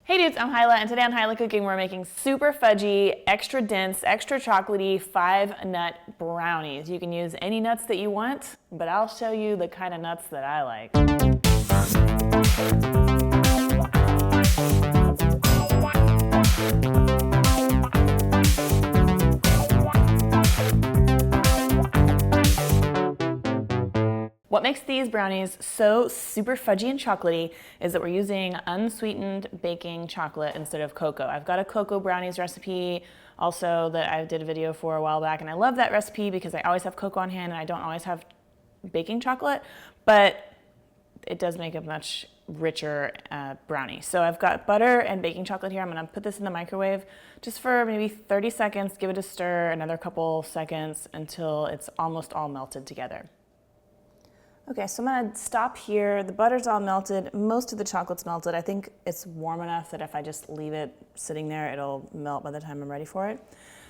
Hey dudes, I'm Hilah, and today on Hilah Cooking we're making super fudgy, extra dense, extra chocolatey 5-nut brownies. You can use any nuts that you want, but I'll show you the kind of nuts that I like. What makes these brownies so super fudgy and chocolatey is that we're using unsweetened baking chocolate instead of cocoa. I've got a cocoa brownies recipe also that I did a video for a while back, and I love that recipe because I always have cocoa on hand and I don't always have baking chocolate, but it does make a much richer brownie. So I've got butter and baking chocolate here. I'm gonna put this in the microwave just for maybe 30 seconds, give it a stir, another couple seconds until it's almost all melted together. Okay, so I'm gonna stop here. The butter's all melted. Most of the chocolate's melted. I think it's warm enough that if I just leave it sitting there, it'll melt by the time I'm ready for it.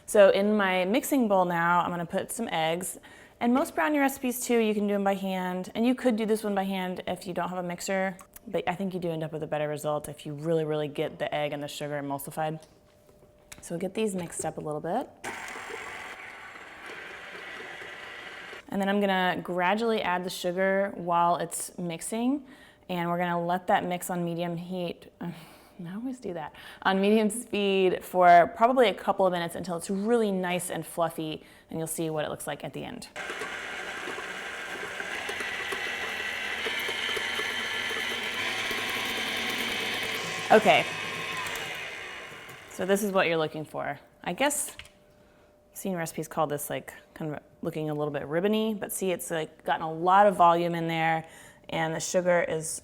So in my mixing bowl now, I'm gonna put some eggs. And most brownie recipes too, you can do them by hand. And you could do this one by hand if you don't have a mixer, but I think you do end up with a better result if you really get the egg and the sugar emulsified. So we'll get these mixed up a little bit. And then I'm gonna gradually add the sugar while it's mixing, and we're gonna let that mix on medium heat. I always do that. On medium speed for probably a couple of minutes until it's really nice and fluffy, and you'll see what it looks like at the end. Okay, so this is what you're looking for. I guess I've seen recipes call this like kind of looking a little bit ribbony, but see, it's like gotten a lot of volume in there and the sugar is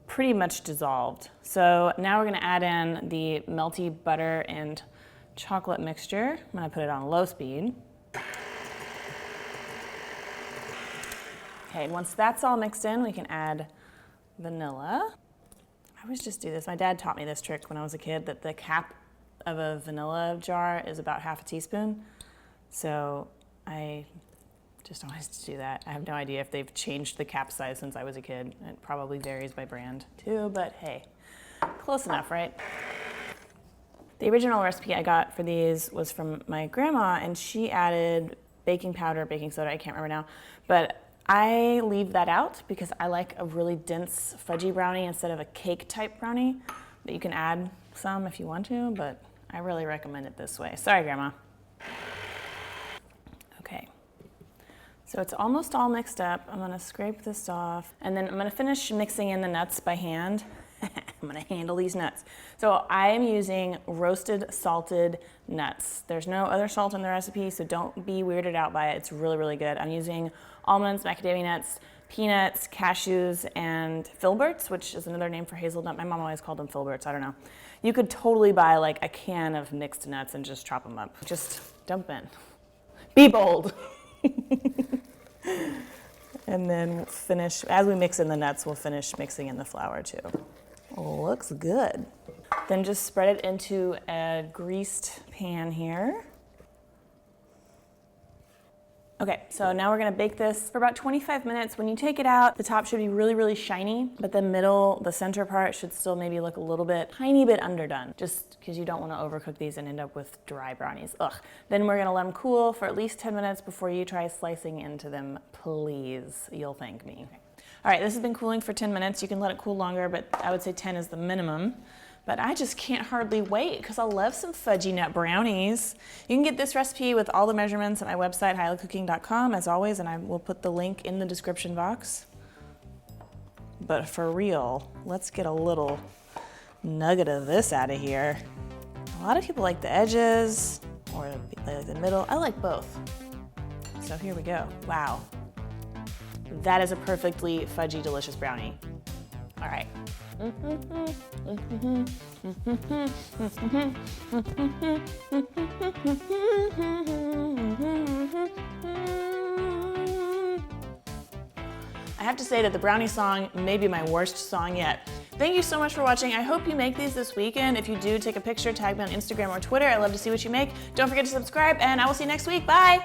pretty much dissolved. So now we're gonna add in the melty butter and chocolate mixture. I'm gonna put it on low speed. Okay, once that's all mixed in, we can add vanilla. I always just do this. My dad taught me this trick when I was a kid, that the cap of a vanilla jar is about half a teaspoon. So I just always do that. I have no idea if they've changed the cap size since I was a kid. It probably varies by brand too, but hey, close enough, right? The original recipe I got for these was from my grandma, and she added baking powder, baking soda, I can't remember now, but I leave that out because I like a really dense fudgy brownie instead of a cake type brownie, but you can add some if you want to, but I really recommend it this way. Sorry, Grandma. Okay, so it's almost all mixed up. I'm gonna scrape this off, and then I'm gonna finish mixing in the nuts by hand. I'm gonna handle these nuts. So I am using roasted salted nuts. There's no other salt in the recipe, so don't be weirded out by it. It's really good. I'm using almonds, macadamia nuts, peanuts, cashews, and filberts, which is another name for hazelnut. My mom always called them filberts, I don't know. You could totally buy like a can of mixed nuts and just chop them up. Just dump in. Be bold. And then we'll finish, as we mix in the nuts, we'll finish mixing in the flour too. Looks good. Then just spread it into a greased pan here. Okay, so now we're gonna bake this for about 25 minutes. When you take it out, the top should be really shiny, but the middle, the center part should still maybe look a little bit, tiny bit underdone, just because you don't wanna overcook these and end up with dry brownies. Ugh. Then we're gonna let them cool for at least 10 minutes before you try slicing into them, please. You'll thank me. Okay. All right, this has been cooling for 10 minutes. You can let it cool longer, but I would say 10 is the minimum. But I just can't hardly wait because I love some fudgy nut brownies. You can get this recipe with all the measurements at my website, hilaccooking.com, as always, and I will put the link in the description box. But for real, let's get a little nugget of this out of here. A lot of people like the edges, or they like the middle. I like both. So here we go. Wow. That is a perfectly fudgy, delicious brownie. All right. I have to say that the brownie song may be my worst song yet. Thank you so much for watching. I hope you make these this weekend. If you do, take a picture, tag me on Instagram or Twitter. I love to see what you make. Don't forget to subscribe, and I will see you next week. Bye.